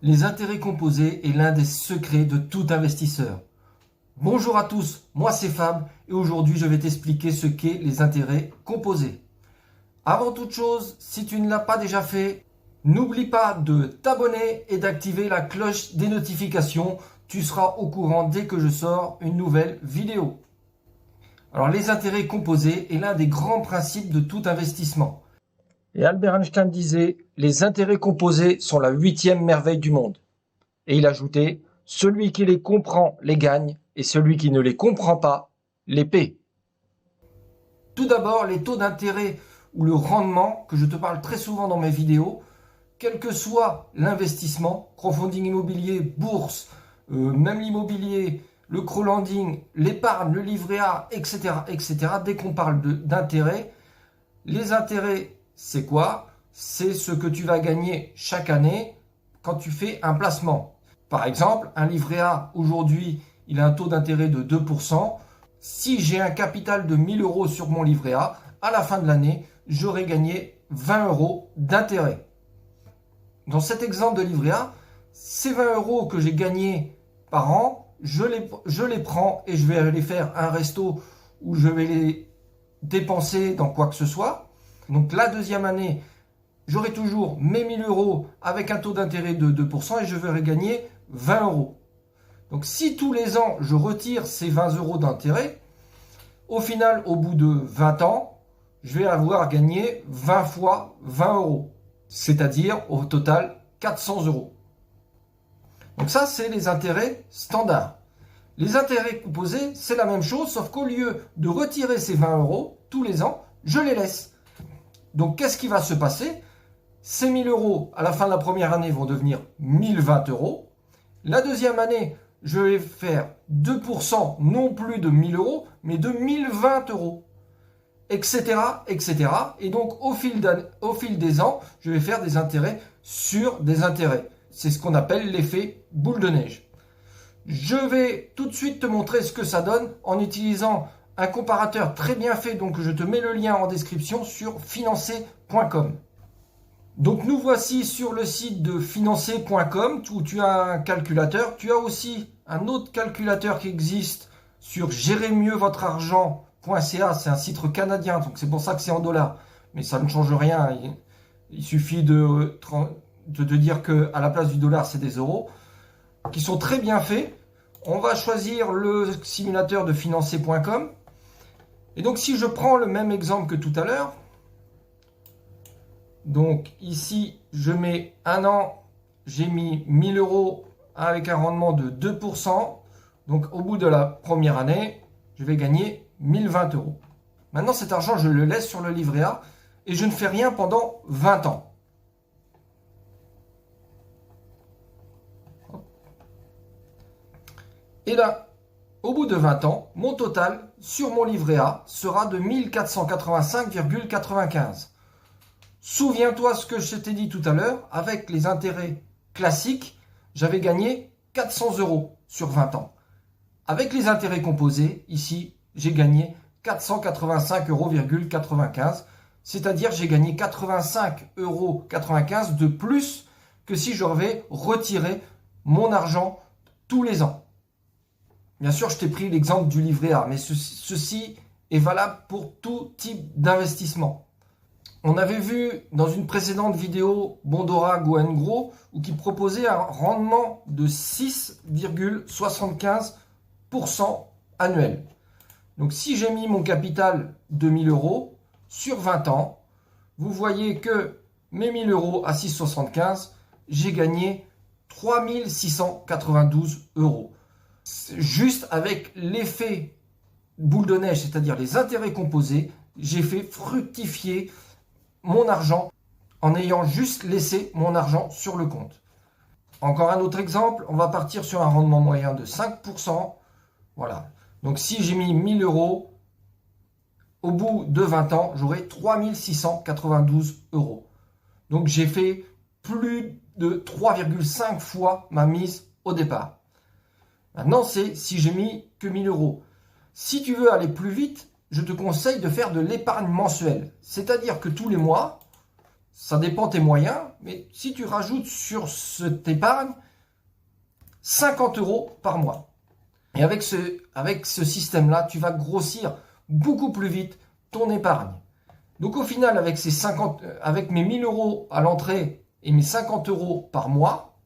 Les intérêts composés est l'un des secrets de tout investisseur. Bonjour à tous, moi c'est Fab et aujourd'hui je vais t'expliquer ce qu'est les intérêts composés. Avant toute chose, si tu ne l'as pas déjà fait, n'oublie pas de t'abonner et d'activer la cloche des notifications. Tu seras au courant dès que je sors une nouvelle vidéo. Alors les intérêts composés est l'un des grands principes de tout investissement. Et Albert Einstein disait « Les intérêts composés sont la 8e merveille du monde ». Et il ajoutait « Celui qui les comprend les gagne et celui qui ne les comprend pas les paie ». Tout d'abord, les taux d'intérêt ou le rendement, que je te parle très souvent dans mes vidéos, quel que soit l'investissement, crowdfunding immobilier, bourse, même l'immobilier, le crowdlending, l'épargne, le livret A, etc., dès qu'on parle d'intérêt, les intérêts, c'est quoi? C'est ce que tu vas gagner chaque année quand tu fais un placement. Par exemple, un livret A, aujourd'hui, il a un taux d'intérêt de 2%. Si j'ai un capital de 1000 euros sur mon livret A, à la fin de l'année, j'aurai gagné 20 euros d'intérêt. Dans cet exemple de livret A, ces 20 euros que j'ai gagnés par an, je les prends et je vais aller faire un resto où je vais les dépenser dans quoi que ce soit. Donc la deuxième année, j'aurai toujours mes 1000 euros avec un taux d'intérêt de 2% et je vais gagner 20 euros. Donc si tous les ans, je retire ces 20 euros d'intérêt, au final, au bout de 20 ans, je vais avoir gagné 20 fois 20 euros. C'est-à-dire au total 400 euros. Donc ça, c'est les intérêts standards. Les intérêts composés, c'est la même chose, sauf qu'au lieu de retirer ces 20 euros tous les ans, je les laisse. Donc qu'est-ce qui va se passer? Ces 1000 euros, à la fin de la première année, vont devenir 1020 euros. La deuxième année, je vais faire 2%, non plus de 1000 euros, mais de 1020 euros. Etc. Et donc, au fil des ans, je vais faire des intérêts sur des intérêts. C'est ce qu'on appelle l'effet boule de neige. Je vais tout de suite te montrer ce que ça donne en utilisant un comparateur très bien fait. Donc, je te mets le lien en description sur financer.com. Donc, nous voici sur le site de financer.com où tu as un calculateur. Tu as aussi un autre calculateur qui existe sur gérezmieuxvotreargent.ca. C'est un site canadien, donc c'est pour ça que c'est en dollars. Mais ça ne change rien. Il suffit de te dire qu'à la place du dollar, c'est des euros, qui sont très bien faits. On va choisir le simulateur de financer.com. Et donc, si je prends le même exemple que tout à l'heure, donc ici, je mets un an, j'ai mis 1000 euros avec un rendement de 2%. Donc, au bout de la première année, je vais gagner 1020 euros. Maintenant, cet argent, je le laisse sur le livret A et je ne fais rien pendant 20 ans. Et là, au bout de 20 ans, mon total sur mon livret A sera de 1485,95. Souviens-toi ce que je t'ai dit tout à l'heure, avec les intérêts classiques, j'avais gagné 400 euros sur 20 ans. Avec les intérêts composés, ici, j'ai gagné 485,95 euros, c'est-à-dire j'ai gagné 85,95 euros de plus que si j'avais retiré mon argent tous les ans. Bien sûr, je t'ai pris l'exemple du livret A, mais ceci est valable pour tout type d'investissement. On avait vu dans une précédente vidéo Bondora Go & Grow qui proposait un rendement de 6,75% annuel. Donc si j'ai mis mon capital de 1000 euros sur 20 ans, vous voyez que mes 1000 euros à 6,75, j'ai gagné 3692 euros. Juste avec l'effet boule de neige, c'est-à-dire les intérêts composés, j'ai fait fructifier mon argent en ayant juste laissé mon argent sur le compte. Encore un autre exemple, on va partir sur un rendement moyen de 5%. Voilà. Donc si j'ai mis 1000 euros, au bout de 20 ans, j'aurai 3692 euros. Donc j'ai fait plus de 3,5 fois ma mise au départ. Maintenant, c'est si j'ai mis que 1000 euros. Si tu veux aller plus vite, je te conseille de faire de l'épargne mensuelle. C'est-à-dire que tous les mois, ça dépend tes moyens, mais si tu rajoutes sur cette épargne 50 € par mois. Et avec ce système-là, tu vas grossir beaucoup plus vite ton épargne. Donc au final, avec mes 1000 € à l'entrée et mes 50 € par mois,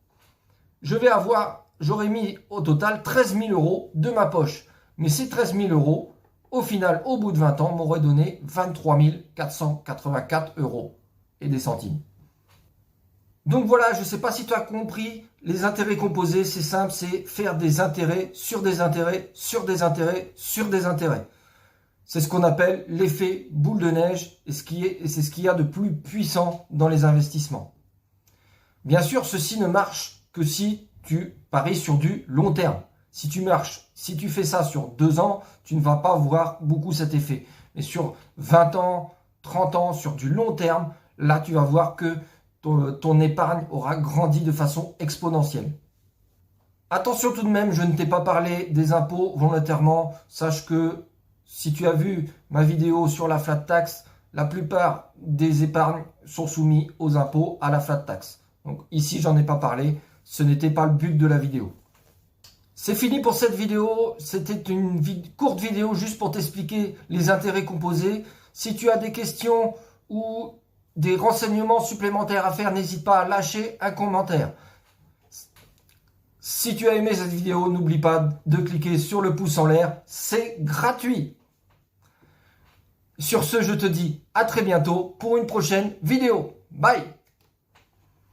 j'aurais mis au total 13 000 € de ma poche. Mais ces 13 000 €, au final, au bout de 20 ans, m'auraient donné 23 484 € et des centimes. Donc voilà, je ne sais pas si tu as compris, les intérêts composés, c'est simple, c'est faire des intérêts sur des intérêts, sur des intérêts, sur des intérêts. C'est ce qu'on appelle l'effet boule de neige et c'est ce qu'il y a de plus puissant dans les investissements. Bien sûr, ceci ne marche que si tu paries sur du long terme. Si tu fais ça sur 2 ans, tu ne vas pas voir beaucoup cet effet. Mais sur 20 ans, 30 ans, sur du long terme, là, tu vas voir que ton épargne aura grandi de façon exponentielle. Attention tout de même, je ne t'ai pas parlé des impôts volontairement. Sache que si tu as vu ma vidéo sur la flat tax, la plupart des épargnes sont soumises aux impôts à la flat tax. Donc ici, j'en ai pas parlé. Ce n'était pas le but de la vidéo. C'est fini pour cette vidéo. C'était une courte vidéo juste pour t'expliquer les intérêts composés. Si tu as des questions ou des renseignements supplémentaires à faire, n'hésite pas à lâcher un commentaire. Si tu as aimé cette vidéo, n'oublie pas de cliquer sur le pouce en l'air. C'est gratuit. Sur ce, je te dis à très bientôt pour une prochaine vidéo. Bye!